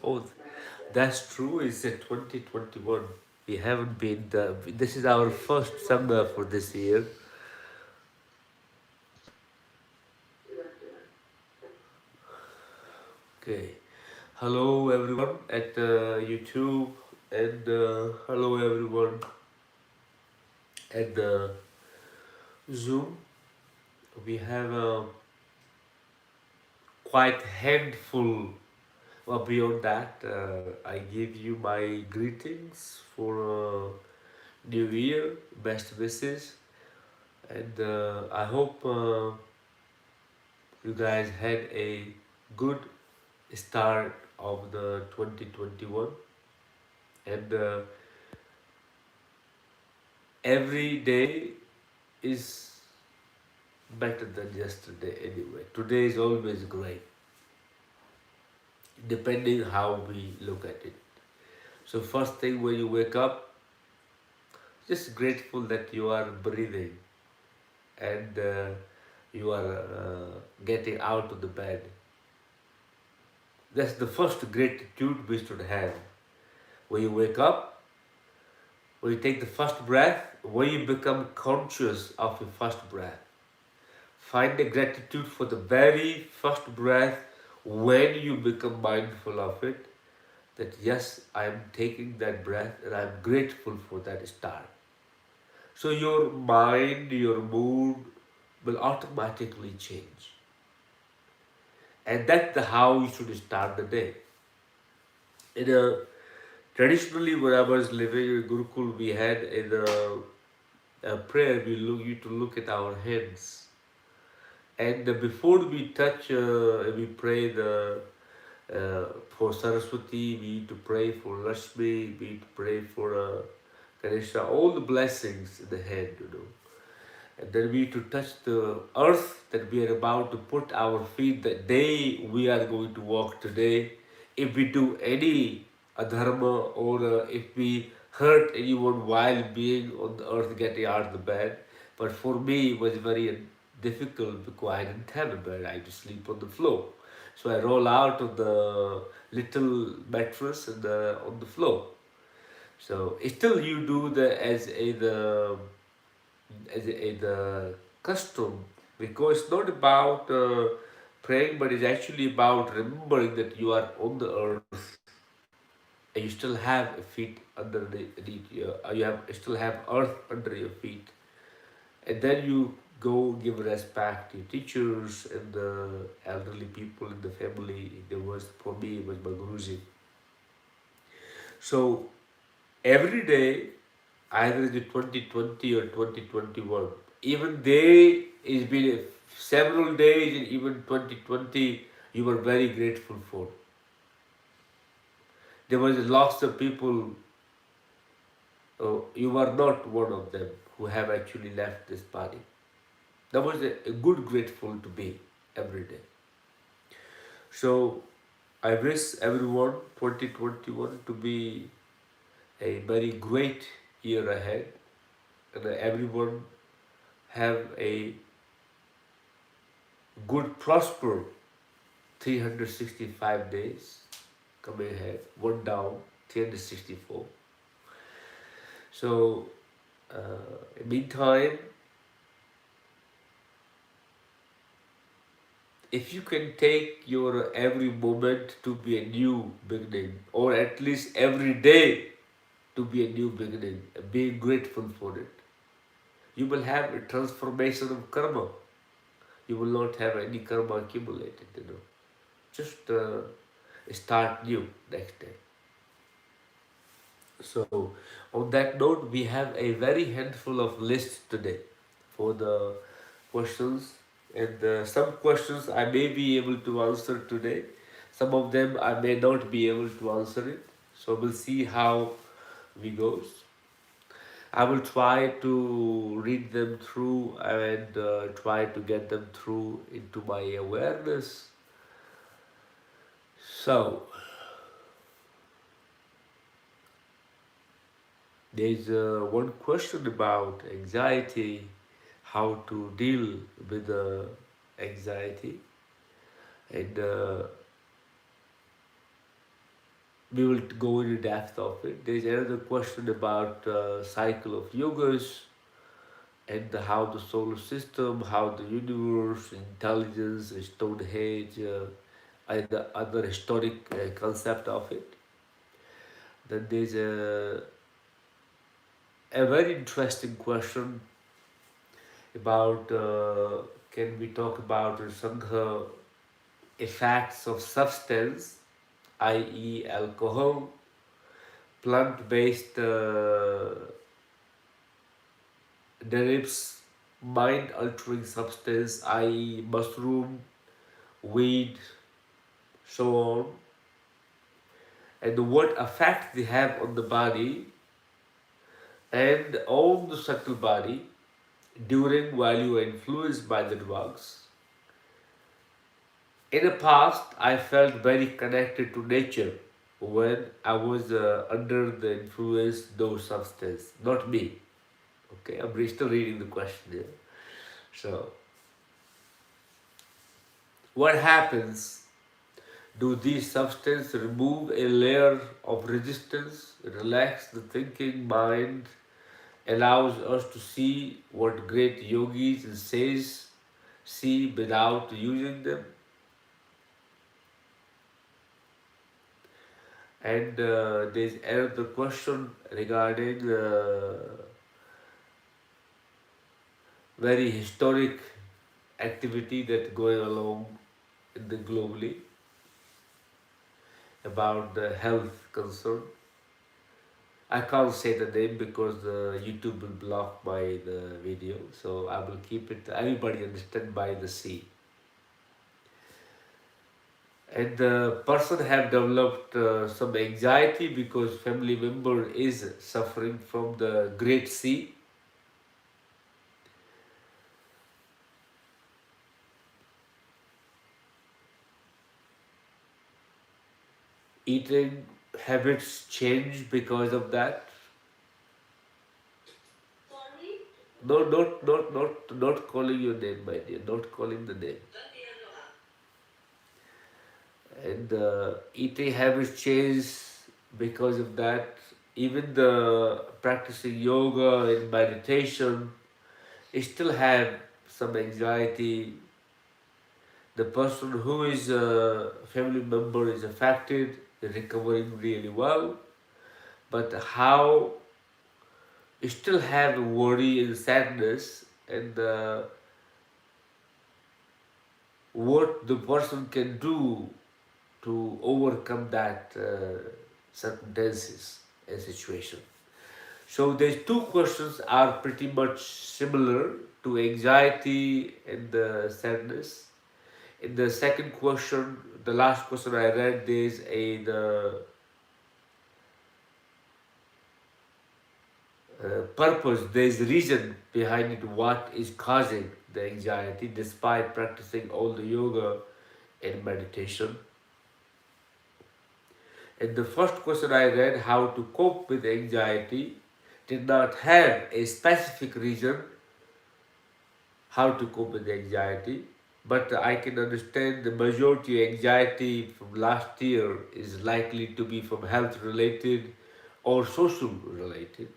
Oh, that's true. It's a 2021. We haven't been this is our first Sangha for this year. Okay. Hello everyone at YouTube, and hello everyone at the Zoom. We have a quite handful. Well, beyond that, I give you my greetings for New Year, best wishes, and I hope you guys had a good start of the 2021, and every day is better than yesterday anyway. Today is always great, depending how we look at it. So first thing when you wake up, just grateful that you are breathing, and you are getting out of the bed. That's the first gratitude we should have. When you wake up, when you take the first breath, when you become conscious of your first breath, find the gratitude for the very first breath. When you become mindful of it, that yes, I am taking that breath and I am grateful for that start. So your mind, your mood will automatically change. And that's how you should start the day. In a, traditionally, when I was living in Gurukul, we had in a prayer, used to look at our hands. And before we touch, we pray for Saraswati, we need to pray for Lakshmi, we need to pray for Ganesha, all the blessings in the hand, And then we need to touch the earth that we are about to put our feet, the day we are going to walk today. If we do any adharma, or if we hurt anyone while being on the earth getting out of the bed. But for me, it was very difficult because I didn't have a bed. I had to sleep on the floor. So I roll out of the little mattress and on the floor. So still you do the custom, because it's not about praying, but it's actually about remembering that you are on the earth and you still have feet underneath you have still have earth under your feet, and then you go give respect to your teachers and the elderly people in the family. There was, for me, it was my Guruji. So every day, either the 2020 or 2021, even they, it's been several days in even 2020, you were very grateful for. There was lots of people, you were not one of them, who have actually left this body. That was a good grateful to be every day. So I wish everyone 2021 to be a very great year ahead, and everyone have a good, prosper 365 days coming ahead, one down, 364. So, meantime, if you can take your every moment to be a new beginning, or at least every day to be a new beginning, being grateful for it, you will have a transformation of karma. You will not have any karma accumulated. Just start new next day. So, on that note, we have a very handful of lists today for the questions, and some questions I may be able to answer today. Some of them I may not be able to answer it. So we'll see how we goes. I will try to read them through and try to get them through into my awareness. So, there's one question about anxiety, how to deal with anxiety. And we will go into depth of it. There's another question about cycle of yogas and how the solar system, how the universe, intelligence, Stonehenge, and the other historic concept of it. Then there's a very interesting question about can we talk about Sangha effects of substance, i.e., alcohol, plant-based derives, mind-altering substance, i.e., mushroom, weed, so on, and what effect they have on the body and on the subtle body during while you are influenced by the drugs. In the past, I felt very connected to nature when I was under the influence of those substances, not me. Okay, I'm still reading the question here. So, what happens? Do these substances remove a layer of resistance, relax the thinking mind, allows us to see what great yogis and sages see without using them? And there's another question regarding very historic activity that going along in the globally about the health concern. I can't say the name because YouTube will block my the video, so I will keep it. Everybody understand by the sea. And the person have developed some anxiety because family member is suffering from the great sea. Eating habits change because of that. No, not calling your name, my dear. Not calling the name. And eating habits change because of that. Even the practicing yoga and meditation, it still have some anxiety. The person who is a family member is affected, they're recovering really well, but how you still have worry and sadness, and what the person can do to overcome that circumstances and situation. So these two questions are pretty much similar to anxiety and sadness. In the second question, the last question I read, there's the purpose, there's reason behind it, what is causing the anxiety despite practicing all the yoga and meditation. And the first question I read, how to cope with anxiety, did not have a specific reason how to cope with anxiety, but I can understand the majority anxiety from last year is likely to be from health related or social related.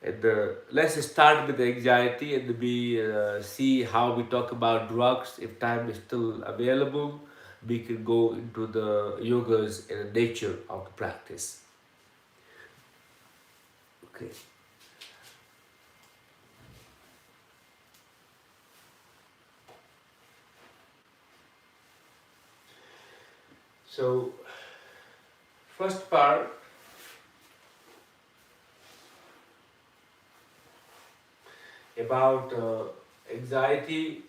And let's start with the anxiety and we see how we talk about drugs. If time is still available, we can go into the yogas and the nature of the practice. Okay. So, first part, about anxiety.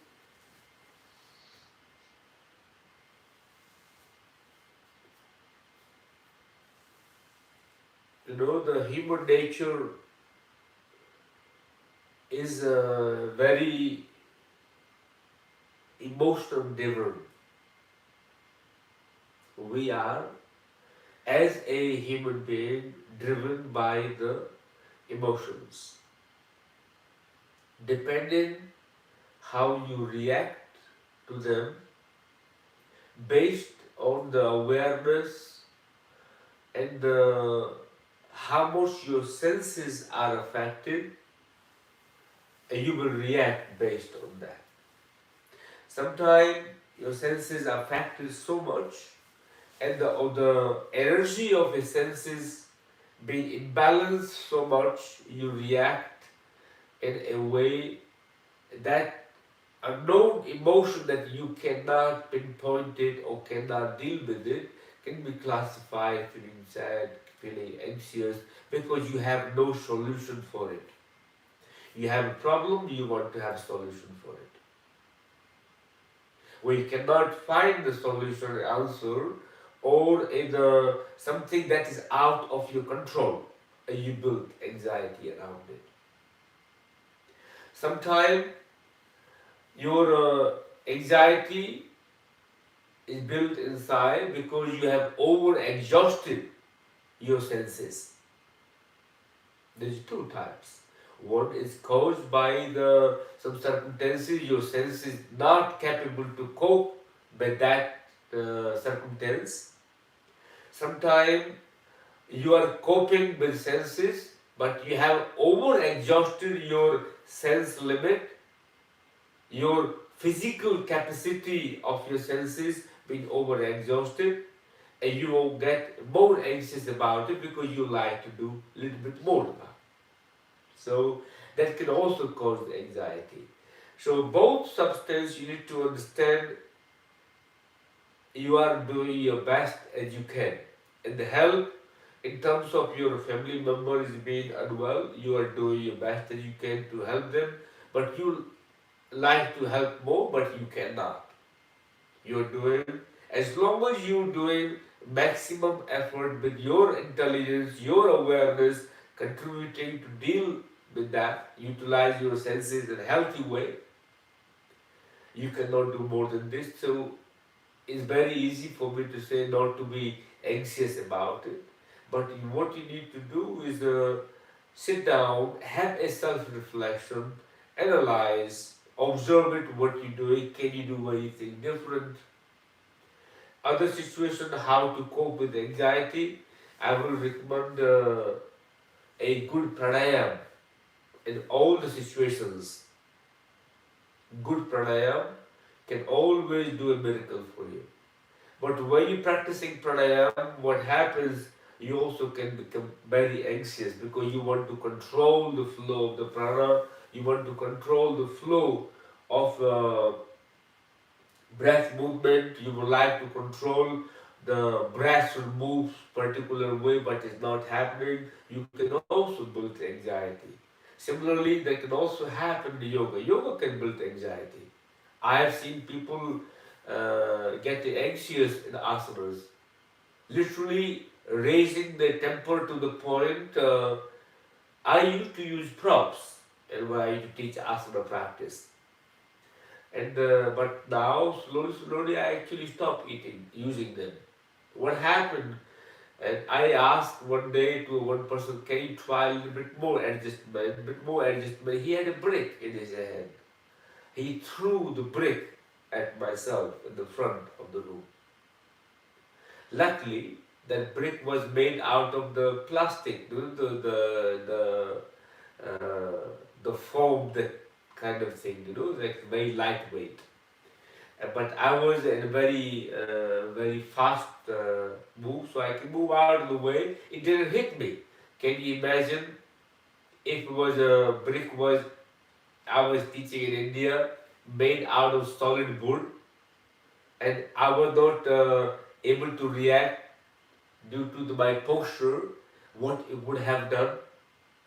The human nature is very emotional driven. We are, as a human being, driven by the emotions. Depending how you react to them, based on the awareness and how much your senses are affected, and you will react based on that. Sometimes your senses are affected so much, and the energy of your senses being imbalanced so much, you react in a way that a known emotion that you cannot pinpoint it or cannot deal with it can be classified feeling sad, feeling anxious, because you have no solution for it. You have a problem, you want to have a solution for it. When you cannot find the solution or answer, or either something that is out of your control, and you build anxiety around it. Sometimes your anxiety is built inside because you have over exhausted your senses. There's two types. One is caused by the some circumstances, your sense is not capable to cope with that circumstance. Sometimes you are coping with senses, but you have over exhausted your sense limit, your physical capacity of your senses being over exhausted, and you will get more anxious about it because you like to do a little bit more about it. So that can also cause the anxiety. So both substances you need to understand you are doing your best as you can. And the help in terms of your family member is being unwell, you are doing your best as you can to help them, but you like to help more, but you cannot. You're doing, as long as you're doing maximum effort with your intelligence, your awareness, contributing to deal with that, utilize your senses in a healthy way, you cannot do more than this. So it's very easy for me to say not to be anxious about it. But what you need to do is sit down, have a self-reflection, analyze, observe it, what you're doing, can you do anything different? Other situation, how to cope with anxiety, I will recommend a good pranayama in all the situations. Good pranayama can always do a miracle for you. But when you're practicing pranayama, what happens, you also can become very anxious because you want to control the flow of the prana, you want to control the flow of breath movement, you would like to control the breath should move particular way but it's not happening, you can also build anxiety. Similarly, that can also happen in yoga. Yoga can build anxiety. I have seen people get anxious in asanas, literally raising their temper to the point. I used to use props and when I used to teach asana practice. And but now slowly I actually stopped using them. What happened? And I asked one day to one person, can you try a little bit more adjustment, a bit more adjustment? He had a brick in his hand. He threw the brick at myself in the front of the room. Luckily, that brick was made out of the plastic, the foam, that kind of thing, like very lightweight. But I was in a very fast move, so I can move out of the way. It didn't hit me. Can you imagine if it was a brick was I was teaching in India, made out of solid wood, and I was not able to react due to my posture, what it would have done?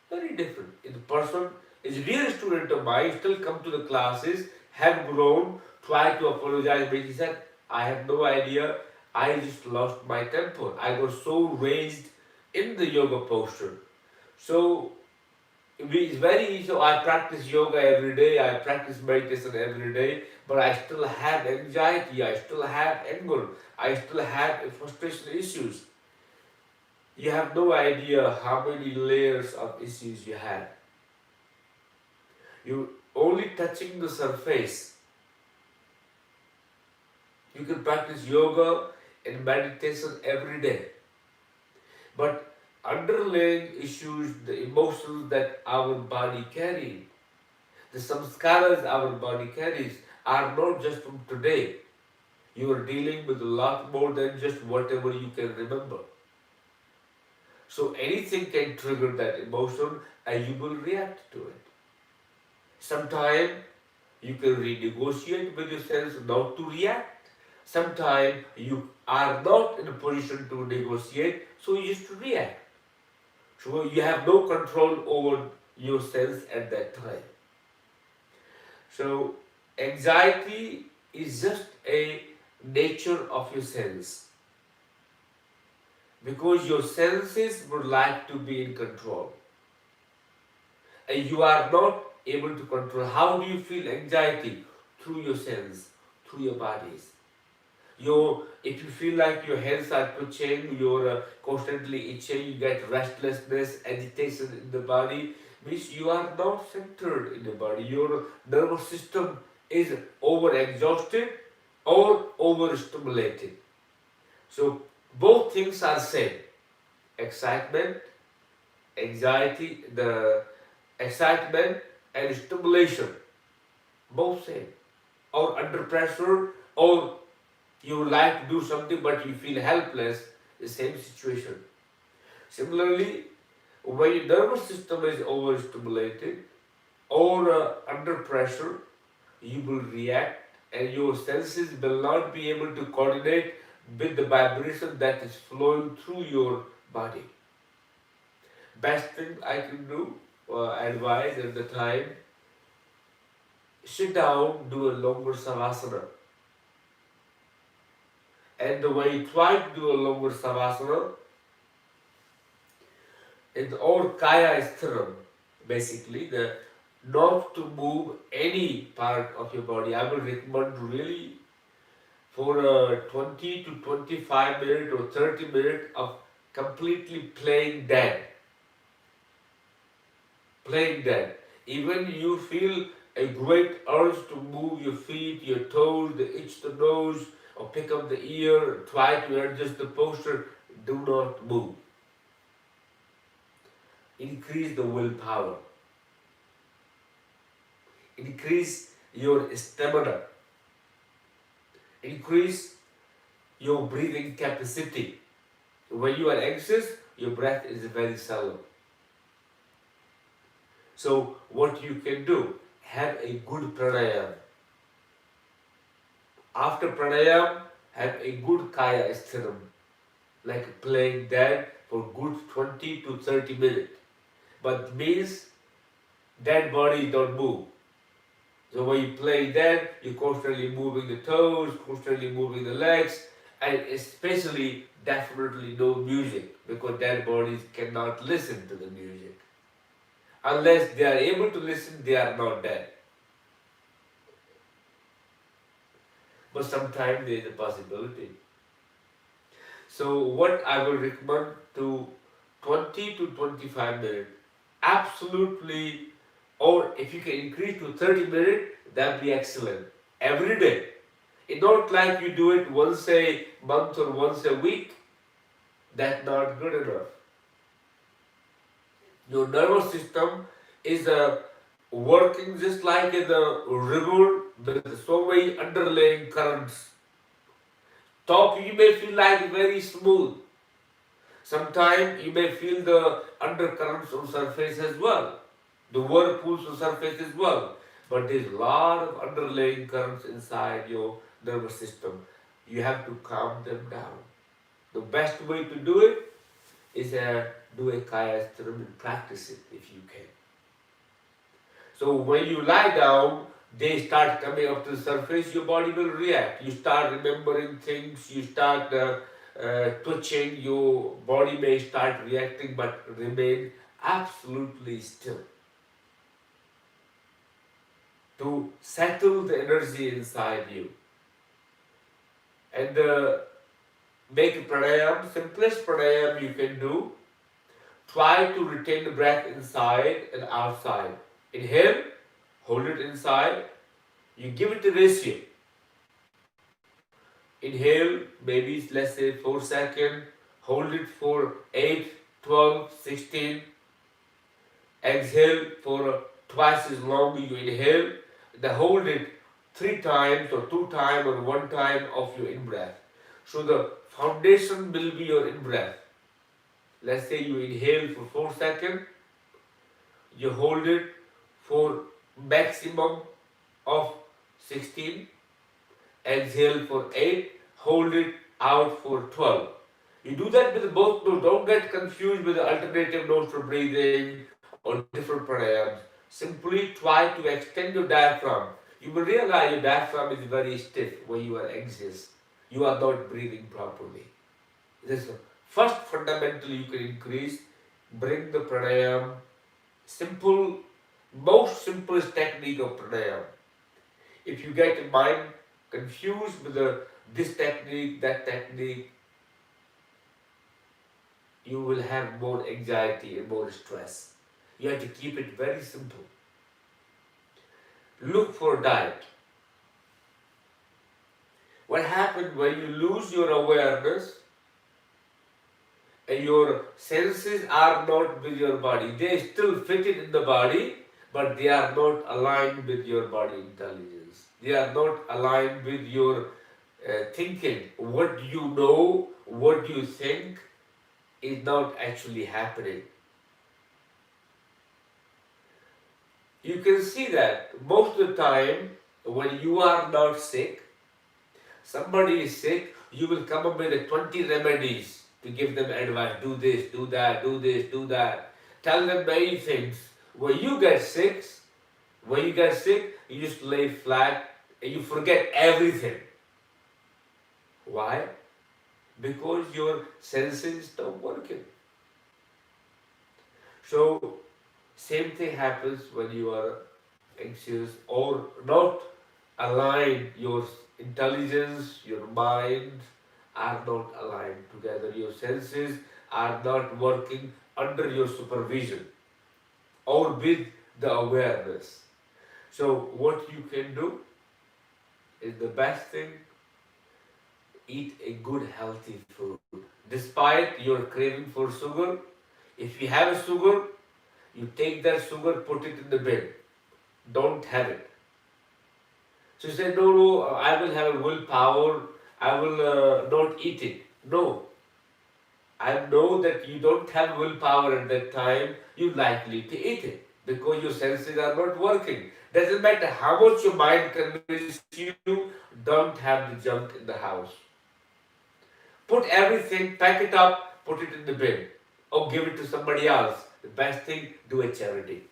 Very different. If the person is a real student of mine, still come to the classes, have grown, try to apologize, but he said, I have no idea, I just lost my temper. I got so raised in the yoga posture. So it's very easy. So I practice yoga every day, I practice meditation every day, but I still have anxiety, I still have anger, I still have frustration issues. You have no idea how many layers of issues you have. You're only touching the surface. You can practice yoga and meditation every day. But underlying issues, the emotions that our body carries, the samskaras our body carries, are not just from today. You are dealing with a lot more than just whatever you can remember. So anything can trigger that emotion and you will react to it. Sometimes you can renegotiate with yourself not to react. Sometimes you are not in a position to negotiate, so you just react. So you have no control over yourself at that time. So anxiety is just a nature of your sense because your senses would like to be in control and you are not able to control. How do you feel anxiety? Through your sense, through your bodies. If you feel like your hands are twitching, you're constantly itching, you get restlessness, agitation in the body, means you are not centered in the body. Your nervous system is over-exhausted or overstimulated. So both things are same. Excitement, anxiety, the excitement and stimulation, both same. Or under pressure, or you would like to do something but you feel helpless, the same situation. Similarly, when your nervous system is overstimulated or under pressure, you will react and your senses will not be able to coordinate with the vibration that is flowing through your body. Best thing I can do, advise at the time, sit down, do a longer savasana. And when you try to do a longer savasana, it's all kaya sthiram, basically, the not to move any part of your body. I will recommend really for 20 to 25 minutes or 30 minutes of completely playing dead. Playing dead. Even you feel a great urge to move your feet, your toes, the itch the nose, or pick up the ear, try to adjust the posture, do not move. Increase the willpower. Increase your stamina. Increase your breathing capacity. When you are anxious, your breath is very shallow. So what you can do, have a good pranayama. After pranayama, have a good kaya sthiram, like playing dead for good 20 to 30 minutes. But means dead body don't move. So when you play dead, you're constantly moving the toes, constantly moving the legs, and especially definitely no music because dead bodies cannot listen to the music. Unless they are able to listen, they are not dead. But sometimes there is a possibility. So what I will recommend to 20 to 25 minutes, absolutely, or if you can increase to 30 minutes, that would be excellent. Every day. It's not like you do it once a month or once a week. That's not good enough. Your nervous system is working just like in a river with so many underlying currents. Top you may feel like very smooth. Sometimes you may feel the undercurrents on surface as well, the whirlpools on surface as well. But there's a lot of underlying currents inside your nervous system. You have to calm them down. The best way to do it is do a kaya sthiram and practice it if you can. So when you lie down, they start coming up to the surface, your body will react. You start remembering things, you start twitching, your body may start reacting but remain absolutely still. To settle the energy inside you. And make a pranayama, simplest pranayama you can do. Try to retain the breath inside and outside. Inhale, hold it inside. You give it a ratio. Inhale, maybe let's say 4 seconds. hold it for 8, 12, 16, exhale for twice as long you inhale, then hold it 3 times or 2 times or 1 time of your in-breath. So the foundation will be your in-breath. Let's say you inhale for 4 seconds, you hold it for maximum of 16, exhale for 8, hold it out for 12. You do that with both notes. Don't get confused with the alternative notes for breathing or different pranayams. Simply try to extend your diaphragm. You will realize your diaphragm is very stiff when you are anxious. You are not breathing properly. This is the first fundamental you can increase. Bring the pranayam. Simple, most simplest technique of pranayam. If you get your mind confused with this technique, that technique, you will have more anxiety and more stress. You have to keep it very simple. Look for diet. What happens when you lose your awareness and your senses are not with your body? They still fit it in the body, but they are not aligned with your body intelligence. They are not aligned with your thinking. What you know, what you think is not actually happening. You can see that most of the time when you are not sick, somebody is sick, you will come up with 20 remedies to give them advice. Do this, do that, do this, do that. Tell them many things. When you get sick, you just lay flat and you forget everything. Why? Because your senses stop working. So, same thing happens when you are anxious or not aligned. Your intelligence, your mind are not aligned together. Your senses are not working under your supervision or with the awareness. So what you can do is the best thing, eat a good healthy food. Despite your craving for sugar, if you have sugar, you take that sugar, put it in the bin. Don't have it. So you say, no, I will have a willpower, I will not eat it. No. I know that you don't have willpower at that time, you're likely to eat it because your senses are not working. Doesn't matter how much your mind convinces you, don't have the junk in the house. Put everything, pack it up, put it in the bin or give it to somebody else. The best thing, do a charity.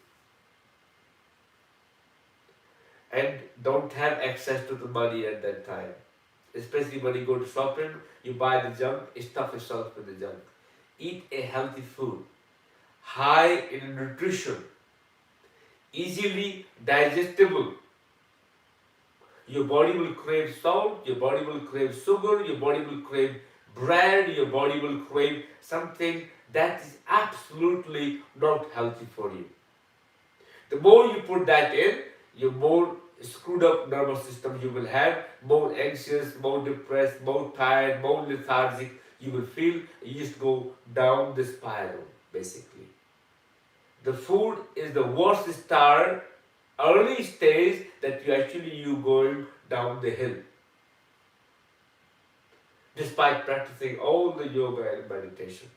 And don't have access to the money at that time. Especially when you go to shopping, you buy the junk, stuff yourself with the junk. Eat a healthy food, high in nutrition, easily digestible. Your body will crave salt, your body will crave sugar, your body will crave bread, your body will crave something that is absolutely not healthy for you. The more you put that in, your more screwed up nervous system you will have, more anxious, more depressed, more tired, more lethargic you will feel. You just go down the spiral, basically. The food is the worst start, early stage that you going down the hill. Despite practicing all the yoga and meditation.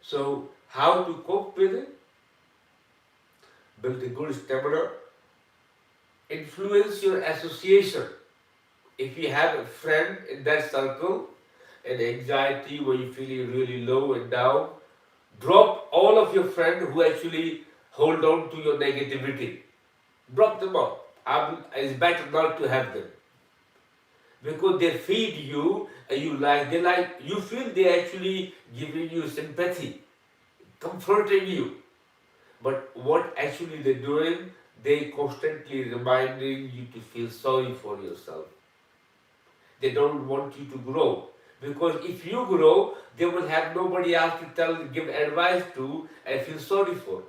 So, how to cope with it? Build a good stamina. Influence your association. If you have a friend in that circle, and anxiety where you feel really low and down, drop all of your friends who actually hold on to your negativity. Drop them off. It's better not to have them. Because they feed you, and you feel they actually giving you sympathy, comforting you. But what actually they're doing, they constantly reminding you to feel sorry for yourself. They don't want you to grow. Because if you grow, they will have nobody else to give advice to and feel sorry for.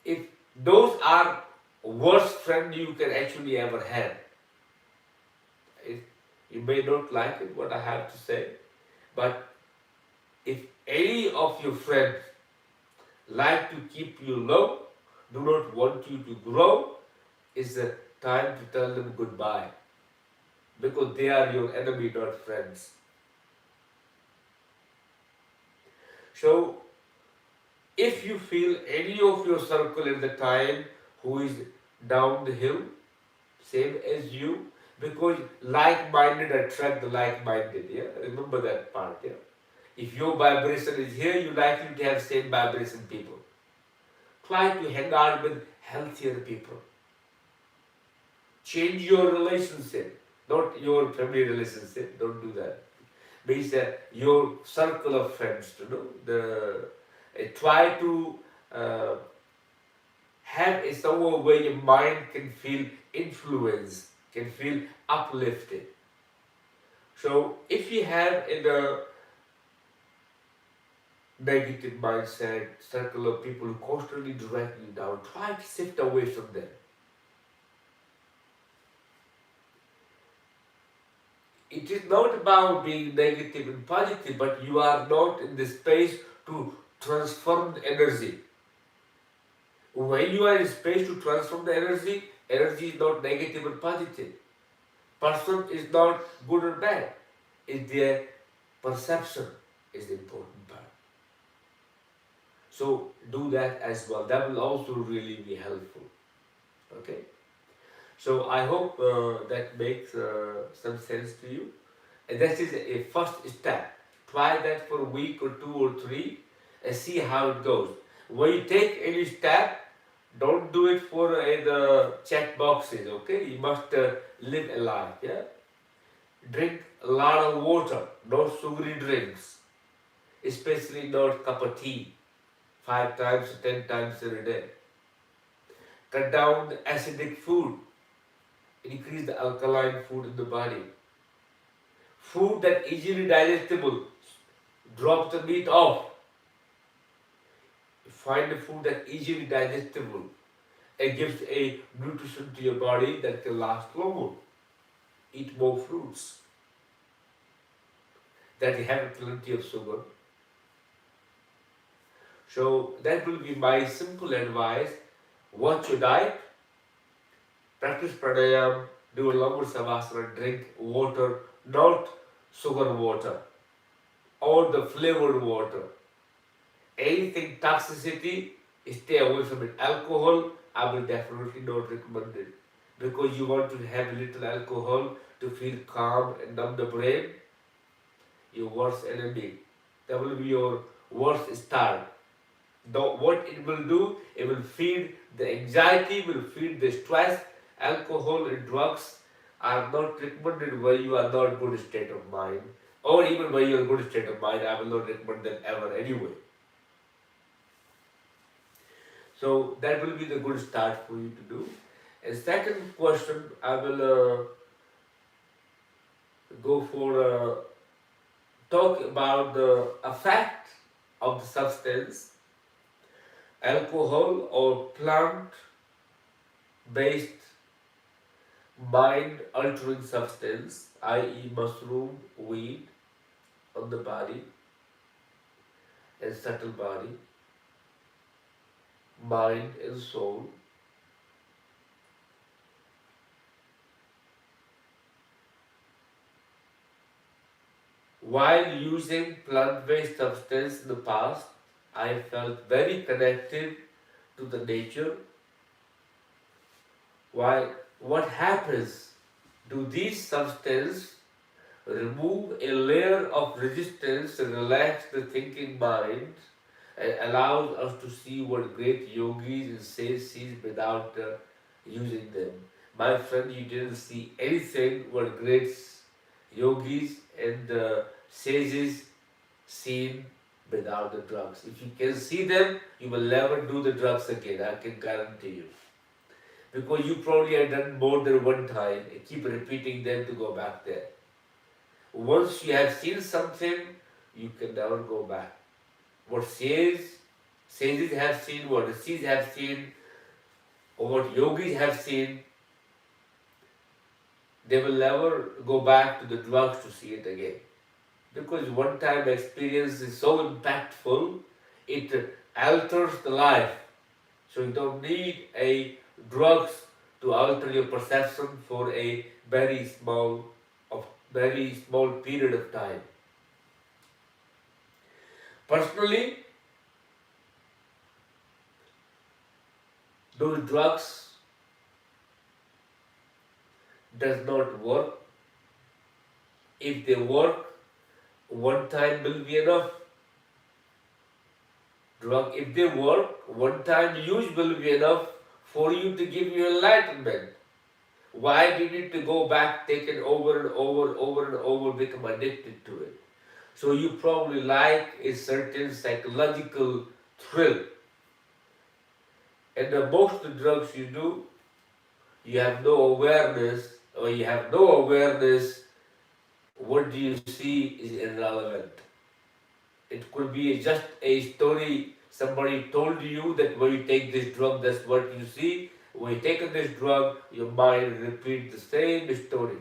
If those are worst friends you can actually ever have. You may not like it, what I have to say, but if any of your friends like to keep you low, do not want you to grow, it's the time to tell them goodbye. Because they are your enemy, not friends. So, if you feel any of your circle at the time who is down the hill, same as you, because like-minded attract the like-minded, yeah? Remember that part, yeah? If your vibration is here, you likely to have same vibration people. Try to hang out with healthier people. Change your relationship, not your family relationship. Don't do that. Means your circle of friends, try to uh, have a somewhere where your mind can feel influenced, can feel uplifted. So if you have in a negative mindset, circle of people who constantly drag you down, try to shift away from them. It is not about being negative and positive, but you are not in the space to transform the energy. When you are in space to transform the energy, energy is not negative or positive. Person is not good or bad. It's their perception is the important part. So do that as well. That will also really be helpful. Okay. So I hope that makes some sense to you. And that is a first step. Try that for a week or 2 or 3 and see how it goes. When you take any step, don't do it for the check boxes, okay? You must live a life, yeah? Drink a lot of water, no sugary drinks, especially not cup of tea, 5 times, 10 times in a day. Cut down the acidic food, increase the alkaline food in the body. Food that easily digestible, drop the meat off. Find a food that easily digestible and gives a nutrition to your body that can last longer. Eat more fruits that have plenty of sugar. So that will be my simple advice. Watch your diet, practice pranayama, do a longer savasana, drink water, not sugar water or the flavored water. Anything toxicity, stay away from it. Alcohol, I will definitely not recommend it. Because you want to have little alcohol to feel calm and numb the brain, your worst enemy. That will be your worst start. What it will do, it will feed the anxiety, will feed the stress. Alcohol and drugs are not recommended when you are not good state of mind. Or even when you are good state of mind, I will not recommend them ever anyway. So that will be the good start for you to do. And second question, I will go for talk about the effect of the substance, alcohol or plant-based mind-altering substance, i.e. mushroom, weed, on the body and subtle body, mind and soul. While using plant-based substance in the past, I felt very connected to the nature. Why? What happens? Do these substances remove a layer of resistance and relax the thinking mind and allows us to see what great yogis and sages see without using them? My friend, you didn't see anything what great yogis and sages seen without the drugs. If you can see them, you will never do the drugs again. I can guarantee you. Because you probably have done more than one time and keep repeating them to go back there. Once you have seen something, you can never go back. What sages have seen, what rishis have seen, or what yogis have seen, they will never go back to the drugs to see it again. Because one time experience is so impactful, it alters the life. So you don't need a drugs to alter your perception for a of very small period of time. Personally, those drugs does not work. If they work, one time will be enough. Drug, if they work, one time use will be enough for you to give you enlightenment. Why do you need to go back, take it over and over and over, become addicted to it? So you probably like a certain psychological thrill. And the most of the drugs you do, you have no awareness, or you have no awareness, what do you see is irrelevant. It could be just a story somebody told you that when you take this drug, that's what you see. When you take this drug, your mind repeats the same story.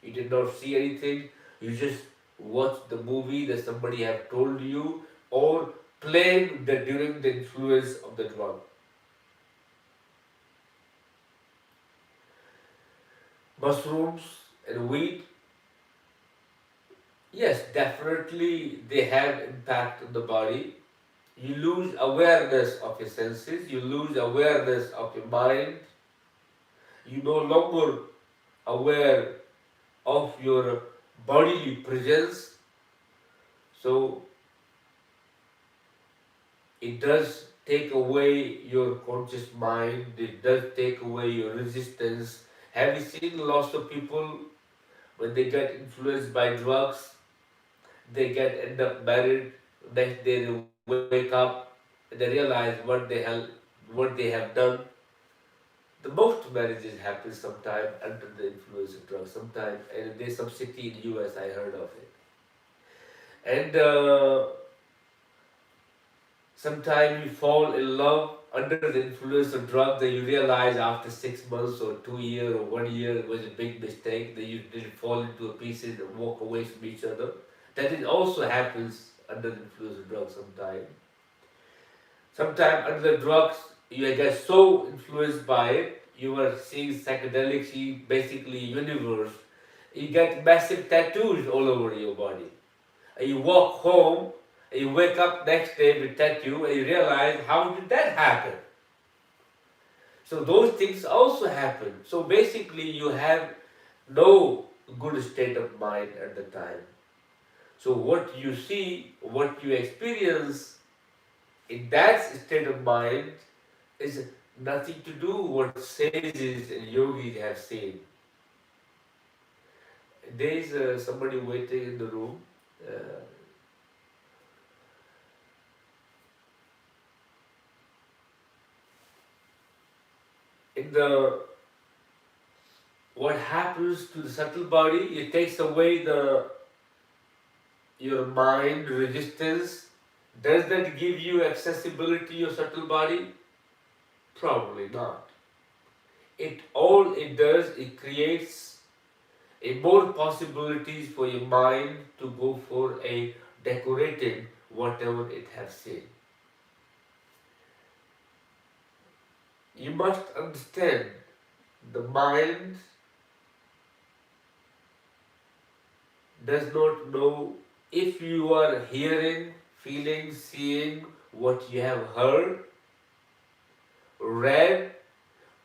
You did not see anything, you just watched the movie that somebody have told you or played during the influence of the drug. Mushrooms and weed, yes, definitely they have impact on the body. You lose awareness of your senses, you lose awareness of your mind, you no longer aware of your bodily presence. So it does take away your conscious mind, it does take away your resistance. Have you seen lots of people when they get influenced by drugs, they get end up married, next day they wake up and they realize what they have done. The most marriages happen sometime under the influence of drugs, sometime, and there's some city in US I heard of it. And sometimes you fall in love under the influence of drugs, then you realize after 6 months or 2 years or 1 year it was a big mistake, then you did fall into pieces and walk away from each other. That it also happens under the influence of drugs sometimes. Sometimes under the drugs, you get so influenced by it, you are seeing psychedelics, basically universe. You get massive tattoos all over your body. And you walk home, and you wake up next day with tattoo, and you realize, how did that happen? So those things also happen. So basically, you have no good state of mind at the time. So what you see, what you experience in that state of mind is nothing to do what sages and yogis have seen. There is somebody waiting in the room. Uh, in the what happens to the subtle body, it takes away your mind resistance. Does that give you accessibility to your subtle body? Probably not. It does, it creates a more possibilities for your mind to go for a decorating whatever it has seen. You must understand the mind does not know if you are hearing, feeling, seeing what you have heard, read,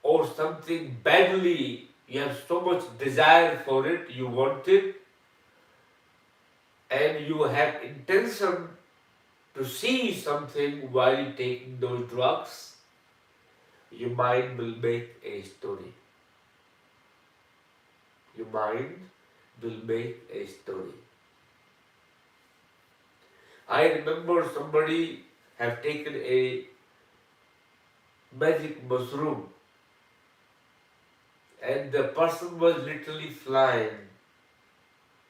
or something badly, you have so much desire for it, you want it, and you have intention to see something while taking those drugs, your mind will make a story. Your mind will make a story. I remember somebody have taken a magic mushroom and the person was literally flying.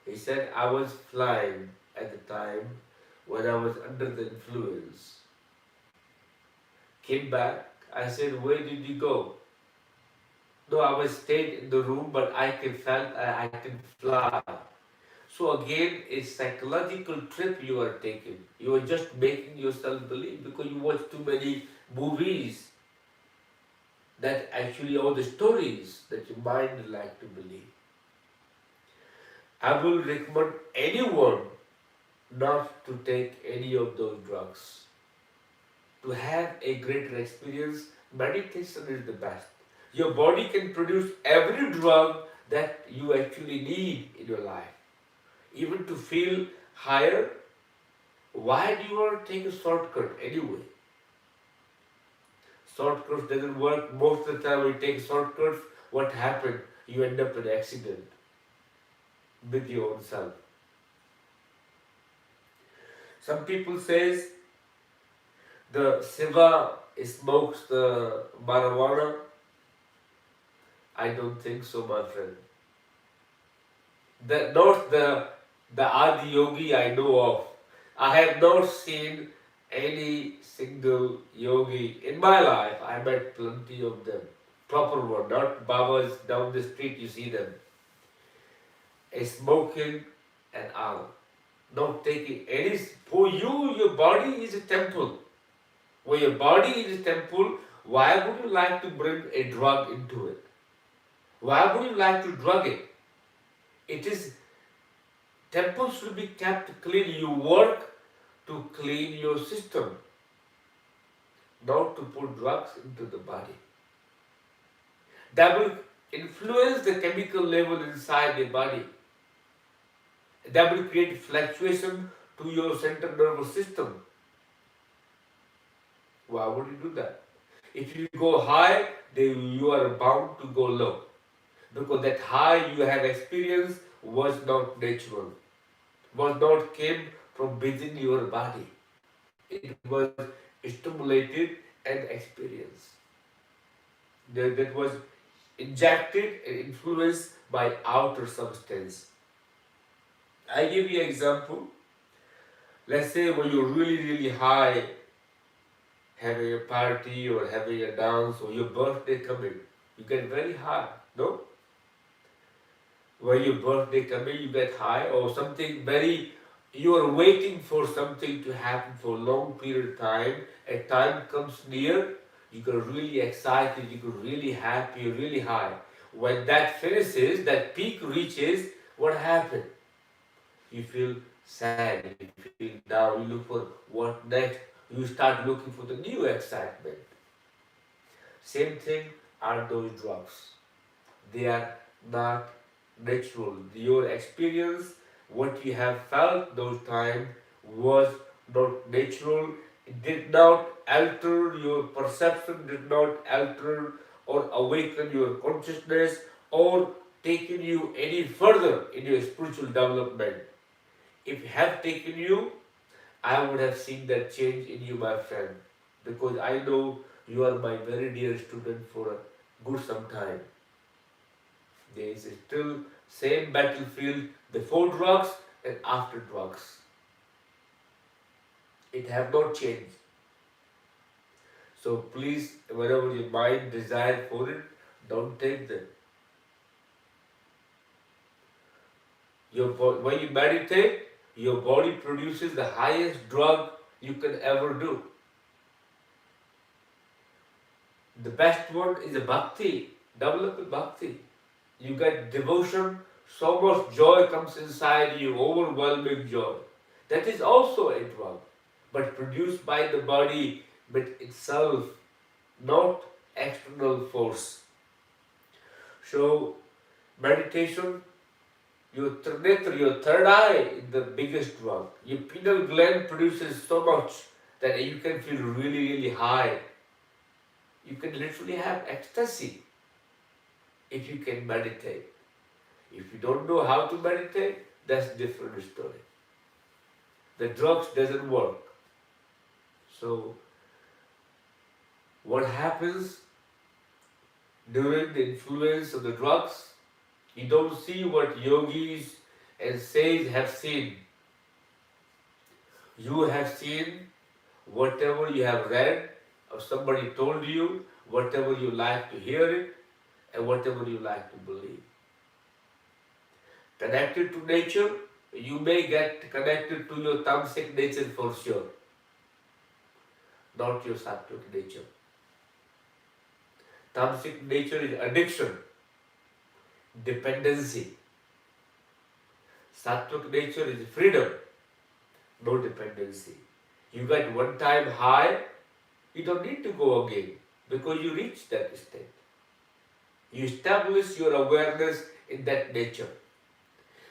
He said, I was flying at the time when I was under the influence. Came back, I said, where did you go? No, I was stayed in the room, but I can felt I can fly. So again, a psychological trip you are taking. You are just making yourself believe because you watch too many movies that actually all the stories that your mind like to believe. I will recommend anyone not to take any of those drugs. To have a greater experience, meditation is the best. Your body can produce every drug that you actually need in your life. Even to feel higher, why do you want to take a shortcut anyway? Shortcuts doesn't work. Most of the time when you take shortcuts, what happens? You end up in an accident with your own self. Some people says the Shiva smokes the marijuana. I don't think so, my friend. Not the Adi Yogi I know of. I have not seen any single yogi in my life. I met plenty of them. Proper one, not Babas down the street, you see them. A smoking and all. Not taking any. For you, your body is a temple. When your body is a temple, why would you like to bring a drug into it? Why would you like to drug it? It is temple should be kept clean. You work to clean your system, not to put drugs into the body. That will influence the chemical level inside the body. That will create fluctuation to your central nervous system. Why would you do that? If you go high, then you are bound to go low. Because that high you have experienced was not natural, was not came from within your body. It was stimulated and experienced. That was injected and influenced by outer substance. I give you an example. Let's say when you're really, really high, having a party or having a dance or your birthday coming, you get very high, no? When your birthday coming, you get high or something very, you are waiting for something to happen for a long period of time. A time comes near, you get really excited, you get really happy, really high. When that finishes, that peak reaches, what happened? You feel sad, you feel down, you look for what next, you start looking for the new excitement. Same thing are those drugs. They are not natural. Your experience, what you have felt those times was not natural. It did not alter your perception, did not alter or awaken your consciousness or taken you any further in your spiritual development. If it have taken you, I would have seen that change in you, my friend, because I know you are my very dear student for a good some time. There is still same battlefield before drugs and after drugs. It have not changed. So please, whenever your mind desire for it, don't take them. When you meditate, your body produces the highest drug you can ever do. The best one is a bhakti. Develop a bhakti. You get devotion, so much joy comes inside you, overwhelming joy. That is also a drug, but produced by the body, but itself, not external force. So, meditation, your netra, your third eye is the biggest drug. Your pineal gland produces so much that you can feel really, really high. You can literally have ecstasy if you can meditate. If you don't know how to meditate, that's a different story. The drugs doesn't work. So, what happens during the influence of the drugs? You don't see what yogis and sages have seen. You have seen whatever you have read or somebody told you, whatever you like to hear it, and whatever you like to believe. Connected to nature, you may get connected to your tamasic nature for sure, not your sattvic nature. Tamasic nature is addiction, dependency. Sattvic nature is freedom, no dependency. You get one time high, you don't need to go again because you reach that state. You establish your awareness in that nature.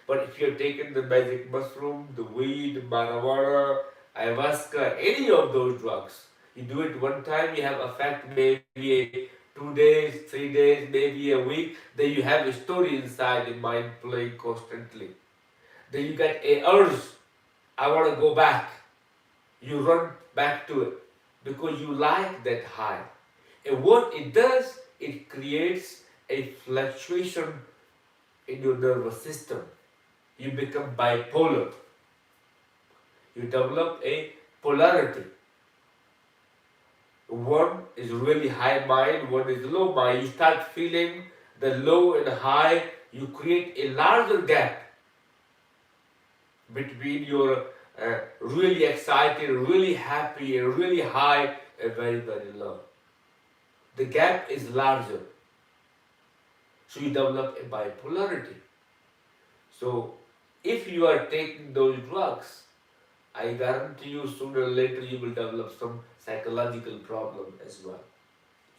But if you have taken the magic mushroom, the weed, marijuana, ayahuasca, any of those drugs, you do it one time, you have effect maybe 2 days, 3 days, maybe a week, then you have a story inside the mind playing constantly. Then you get a urge, I want to go back. You run back to it because you like that high. And what it does, it creates a fluctuation in your nervous system. You become bipolar. You develop a polarity. One is really high mind, one is low mind. You start feeling the low and high. You create a larger gap between your really excited, really happy, and really high and very, very low. The gap is larger. So you develop a bipolarity. So if you are taking those drugs, I guarantee you sooner or later you will develop some psychological problem as well.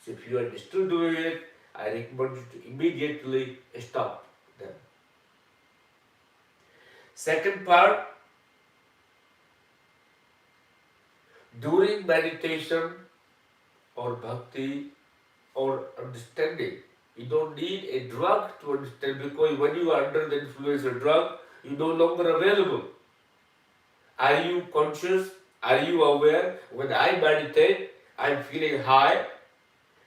So if you are still doing it, I recommend you to immediately stop them. Second part, during meditation or bhakti or understanding, you don't need a drug to understand because when you are under the influence of drug, you're no longer available. Are you conscious? Are you aware? When I meditate, I'm feeling high.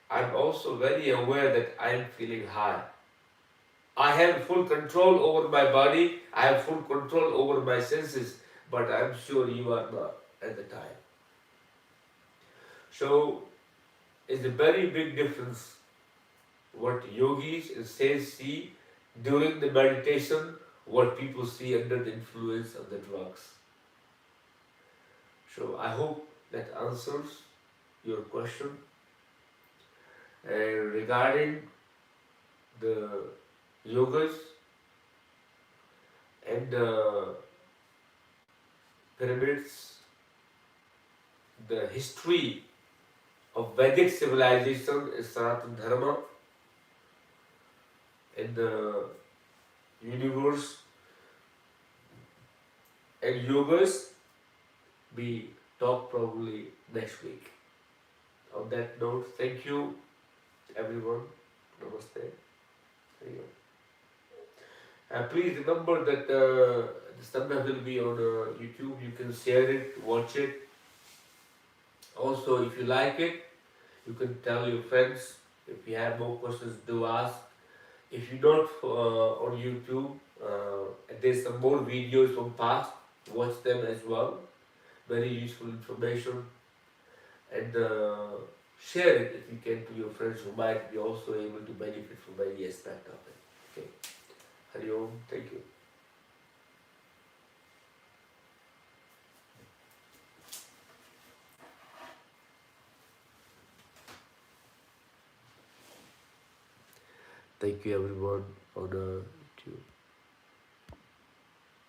I'm also very aware that I'm feeling high. I have full control over my body. I have full control over my senses. But I'm sure you are not at the time. So, it's a very big difference what yogis and saints see during the meditation, what people see under the influence of the drugs. So I hope that answers your question. And regarding the yogas and the pyramids, the history of Vedic civilization is Sanatana Dharma, and the universe and yogas, we talk probably next week. On that note, thank you everyone. Namaste. There you go. Please remember that the Sangha will be on YouTube. You can share it, watch it. Also, if you like it, you can tell your friends. If you have more questions, do ask. If you don't on YouTube, there's some more videos from past. Watch them as well. Very useful information. And share it if you can to your friends who might be also able to benefit from any aspect of it. Okay. Hari Om. Thank you. Thank you everyone on YouTube.